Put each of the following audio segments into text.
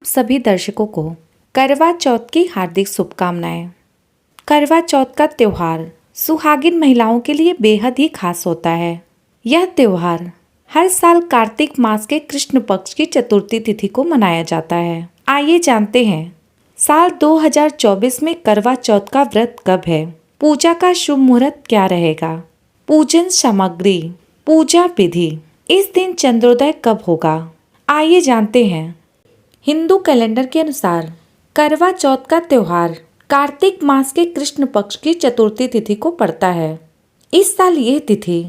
सभी दर्शकों को करवा चौथ की हार्दिक शुभकामनाएं। करवा चौथ का त्योहार सुहागिन महिलाओं के लिए बेहद ही खास होता है। यह त्योहार हर साल कार्तिक मास के कृष्ण पक्ष की चतुर्थी तिथि को मनाया जाता है। आइए जानते हैं साल 2024 में करवा चौथ का व्रत कब है, पूजा का शुभ मुहूर्त क्या रहेगा, पूजन सामग्री, पूजा विधि, इस दिन चंद्रोदय कब होगा। आइए जानते हैं। हिंदू कैलेंडर के अनुसार करवा चौथ का त्योहार कार्तिक मास के कृष्ण पक्ष की चतुर्थी तिथि को पड़ता है। इस साल यह तिथि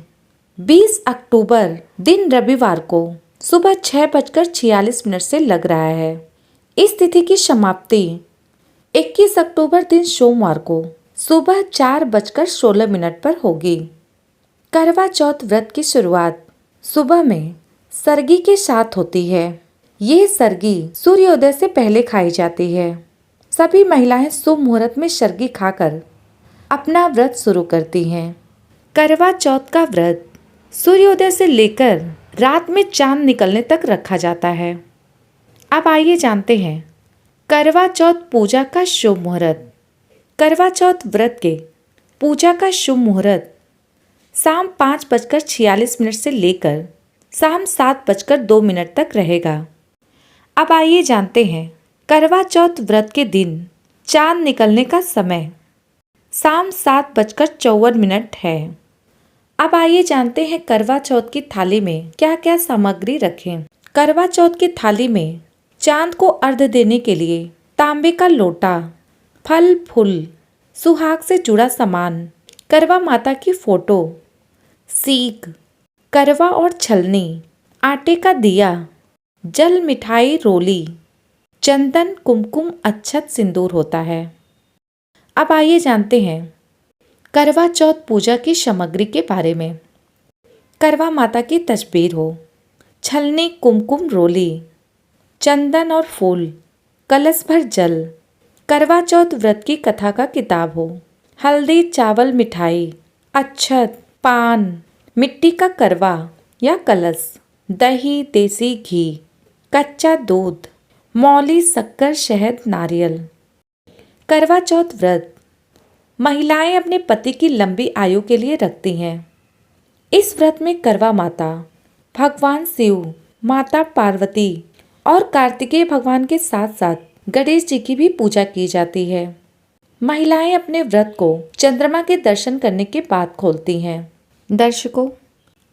20 अक्टूबर दिन रविवार को सुबह 6:46 से लग रहा है। इस तिथि की समाप्ति 21 अक्टूबर दिन सोमवार को सुबह 4:16 पर होगी। करवा चौथ व्रत की शुरुआत सुबह में सरगी के साथ होती है। ये सरगी सूर्योदय से पहले खाई जाती है। सभी महिलाएं शुभ मुहूर्त में सरगी खाकर अपना व्रत शुरू करती हैं। करवा चौथ का व्रत सूर्योदय से लेकर रात में चांद निकलने तक रखा जाता है। अब आइए जानते हैं करवा चौथ पूजा का शुभ मुहूर्त। करवा चौथ व्रत के पूजा का शुभ मुहूर्त शाम 5:46 से लेकर शाम 7:02 तक रहेगा। अब आइए जानते हैं करवा चौथ व्रत के दिन चांद निकलने का समय शाम 7:54 है। अब आइए जानते हैं करवा चौथ की थाली में क्या क्या सामग्री रखें। करवा चौथ की थाली में चांद को अर्घ्य देने के लिए तांबे का लोटा, फल फूल, सुहाग से जुड़ा सामान, करवा माता की फोटो, सीख, करवा और छलनी, आटे का दिया, जल, मिठाई, रोली, चंदन, कुमकुम, अक्षत, सिंदूर होता है। अब आइए जानते हैं करवा चौथ पूजा की सामग्री के बारे में। करवा माता की तस्वीर हो, छलनी, कुमकुम, रोली, चंदन और फूल, कलश भर जल, करवा चौथ व्रत की कथा का किताब हो, हल्दी, चावल, मिठाई, अक्षत, पान, मिट्टी का करवा या कलश, दही, देसी घी, कच्चा दूध, मौली, शक्कर, शहद, नारियल। करवा चौथ व्रत महिलाएं अपने पति की लंबी आयु के लिए रखती हैं। इस व्रत में करवा माता, भगवान शिव, माता पार्वती और कार्तिकेय भगवान के साथ साथ गणेश जी की भी पूजा की जाती है। महिलाएं अपने व्रत को चंद्रमा के दर्शन करने के बाद खोलती हैं। दर्शकों,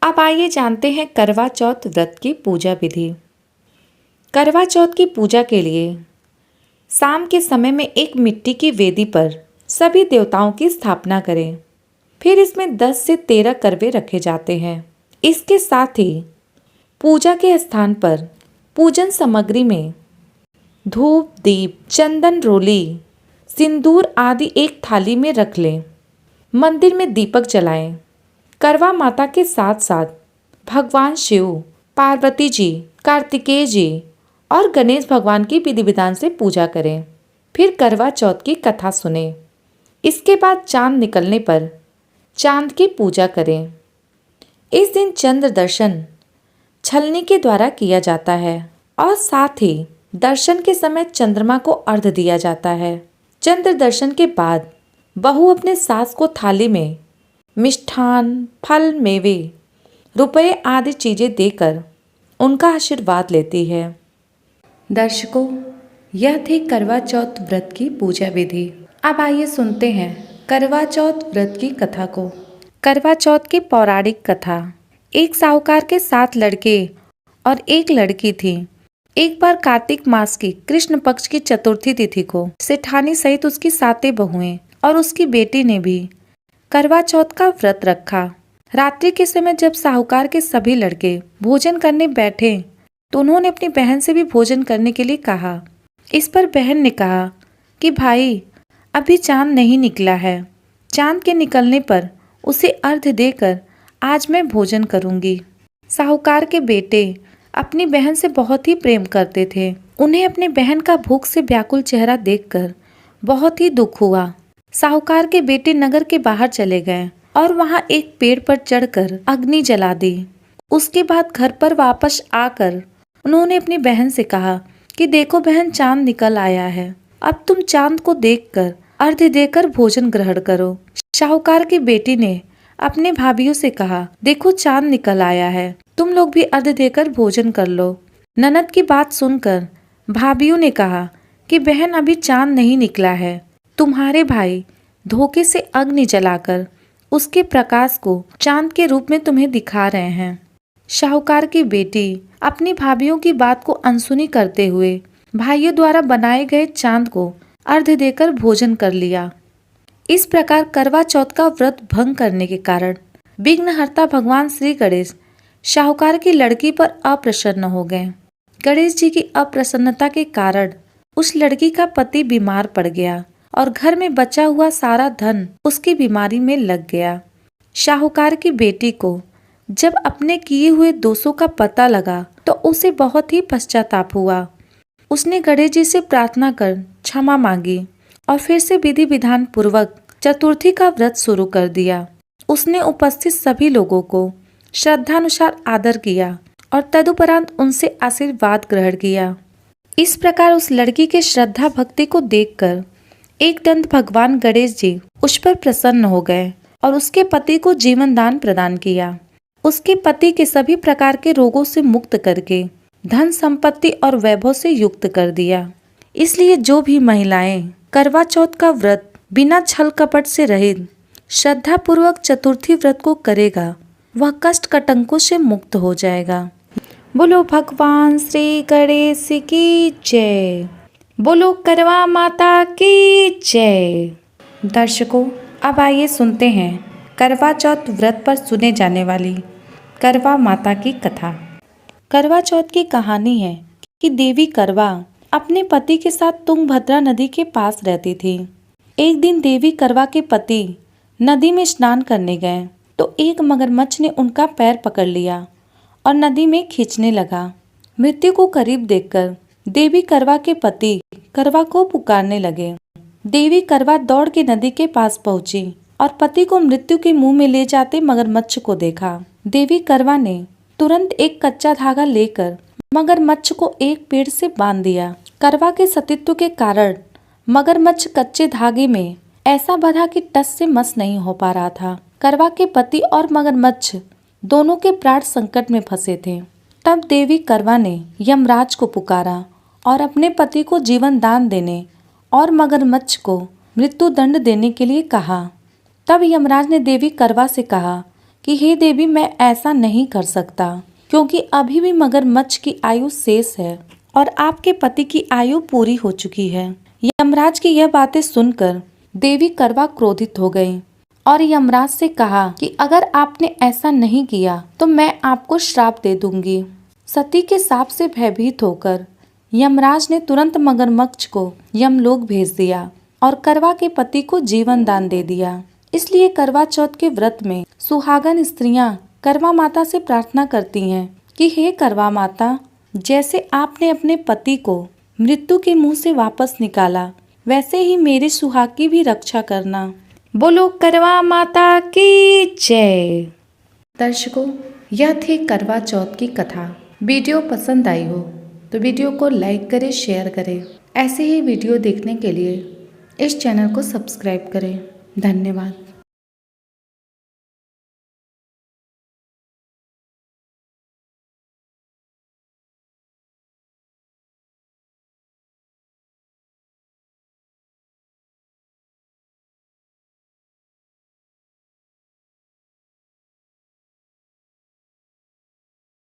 अब आइए जानते हैं करवा चौथ व्रत की पूजा विधि। करवा चौथ की पूजा के लिए शाम के समय में एक मिट्टी की वेदी पर सभी देवताओं की स्थापना करें। फिर इसमें 10 से 13 करवे रखे जाते हैं। इसके साथ ही पूजा के स्थान पर पूजन सामग्री में धूप, दीप, चंदन, रोली, सिंदूर आदि एक थाली में रख लें। मंदिर में दीपक जलाएं। करवा माता के साथ साथ भगवान शिव, पार्वती जी, कार्तिकेय जी और गणेश भगवान की विधि विधान से पूजा करें। फिर करवा चौथ की कथा सुनें। इसके बाद चांद निकलने पर चांद की पूजा करें। इस दिन चंद्र दर्शन छलनी के द्वारा किया जाता है और साथ ही दर्शन के समय चंद्रमा को अर्घ्य दिया जाता है। चंद्र दर्शन के बाद बहू अपने सास को थाली में मिष्ठान, फल, मेवे, रुपए आदि चीजें देकर उनका आशीर्वाद लेती है। दर्शकों, यह थी करवा चौथ व्रत की पूजा विधि। अब आइए सुनते हैं करवा चौथ व्रत की कथा को। करवा चौथ की पौराणिक कथा। एक साहूकार के 7 लड़के और एक लड़की थी। एक बार कार्तिक मास की कृष्ण पक्ष की चतुर्थी तिथि को सेठानी सहित उसकी 7 बहुएं और उसकी बेटी ने भी करवा चौथ का व्रत रखा। रात्रि के समय जब साहूकार के सभी लड़के भोजन करने बैठे तो उन्होंने अपनी बहन से भी भोजन करने के लिए कहा। इस पर बहन ने कहा कि भाई, अभी चांद नहीं निकला है। चांद के निकलने पर उसे अर्घ्य देकर आज मैं भोजन करूंगी। साहूकार के बेटे अपनी बहन से बहुत ही प्रेम करते थे। उन्हें अपनी बहन का भूख से व्याकुल चेहरा देखकर बहुत ही दुख हुआ। साहूकार के बेटे नगर के बाहर चले गए और वहां एक पेड़ पर चढ़कर अग्नि जला दी। उसके बाद घर पर वापस आकर उन्होंने अपनी बहन से कहा कि देखो बहन, चांद निकल आया है, अब तुम चांद को देखकर अर्घ्य देकर भोजन ग्रहण करो। शाहूकार की बेटी ने अपने भाभीियों से कहा, देखो चांद निकल आया है, तुम लोग भी अर्घ्य देकर भोजन कर लो। ननद की बात सुनकर भाभीियों ने कहा कि बहन, अभी चांद नहीं निकला है, तुम्हारे भाई धोखे से अग्नि जलाकर उसके प्रकाश को चांद के रूप में तुम्हें दिखा रहे हैं। शाहूकार की बेटी अपनी भाभीियों की बात को अनसुनी करते हुए भाइयों द्वारा बनाए गए चांद को अर्घ्य देकर भोजन कर लिया। इस प्रकार करवा चौथ का व्रत भंग करने के कारण विघ्नहर्ता भगवान श्री गणेश शाहूकार की लड़की पर अप्रसन्न हो गए। गणेश जी की अप्रसन्नता के कारण उस लड़की का पति बीमार पड़ गया और घर में बचा हुआ सारा धन उसकी बीमारी में लग गया। शाहूकार की बेटी को जब अपने किए हुए दोषों का पता लगा तो उसे बहुत ही पश्चाताप हुआ। उसने गणेश जी से प्रार्थना कर क्षमा मांगी और फिर से विधि विधान पूर्वक चतुर्थी का व्रत शुरू कर दिया। उसने उपस्थित सभी लोगों को श्रद्धानुसार आदर किया और तदुपरांत उनसे आशीर्वाद ग्रहण किया। इस प्रकार उस लड़की के श्रद्धा भक्ति को देखकर एक दंत भगवान गणेश जी उस पर प्रसन्न हो गए और उसके पति को जीवन दान प्रदान किया। उसके पति के सभी प्रकार के रोगों से मुक्त करके धन संपत्ति और वैभव से युक्त कर दिया। इसलिए जो भी महिलाएं करवा चौथ का व्रत बिना छल कपट से रहित श्रद्धा पूर्वक चतुर्थी व्रत को करेगा, वह कष्ट कटंकों से मुक्त हो जाएगा। बोलो भगवान श्री गणेश की जय। बोलो करवा माता की जय। दर्शकों, अब आइए सुनते हैं करवा चौथ व्रत पर सुने जाने वाली करवा माता की कथा। करवा चौथ की कहानी है कि देवी करवा अपने पति के साथ तुंगभद्रा नदी के पास रहती थी। एक दिन देवी करवा के पति नदी में स्नान करने गए तो एक मगरमच्छ ने उनका पैर पकड़ लिया और नदी में खींचने लगा। मृत्यु को करीब देखकर देवी करवा के पति करवा को पुकारने लगे। देवी करवा दौड़ के नदी के पास पहुंची और पति को मृत्यु के मुंह में ले जाते मगरमच्छ को देखा। देवी करवा ने तुरंत एक कच्चा धागा लेकर मगरमच्छ को एक पेड़ से बांध दिया। करवा के सतीत्व के कारण मगरमच्छ कच्चे धागे में ऐसा बंधा कि टस से मस नहीं हो पा रहा था। करवा के पति और मगरमच्छ दोनों के प्राण संकट में फंसे थे। तब देवी करवा ने यमराज को पुकारा और अपने पति को जीवन दान देने और मगरमच्छ को मृत्यु दंड देने के लिए कहा। तब यमराज ने देवी करवा से कहा कि हे देवी, मैं ऐसा नहीं कर सकता क्योंकि अभी भी मगरमच्छ की आयु शेष है और आपके पति की आयु पूरी हो चुकी है। यमराज की यह बातें सुनकर देवी करवा क्रोधित हो गई और यमराज से कहा कि अगर आपने ऐसा नहीं किया तो मैं आपको श्राप दे दूंगी। सती के शाप से भयभीत होकर यमराज ने तुरंत मगरमच्छ को यमलोक भेज दिया और करवा के पति को जीवन दान दे दिया। इसलिए करवा चौथ के व्रत में सुहागन स्त्रियां करवा माता से प्रार्थना करती हैं कि हे करवा माता, जैसे आपने अपने पति को मृत्यु के मुंह से वापस निकाला, वैसे ही मेरे सुहाग की भी रक्षा करना। बोलो करवा माता की जय। दर्शकों, यह थी करवा चौथ की कथा। वीडियो पसंद आई हो तो वीडियो को लाइक करें, शेयर करें। ऐसे ही वीडियो देखने के लिए इस चैनल को सब्सक्राइब करें। धन्यवाद।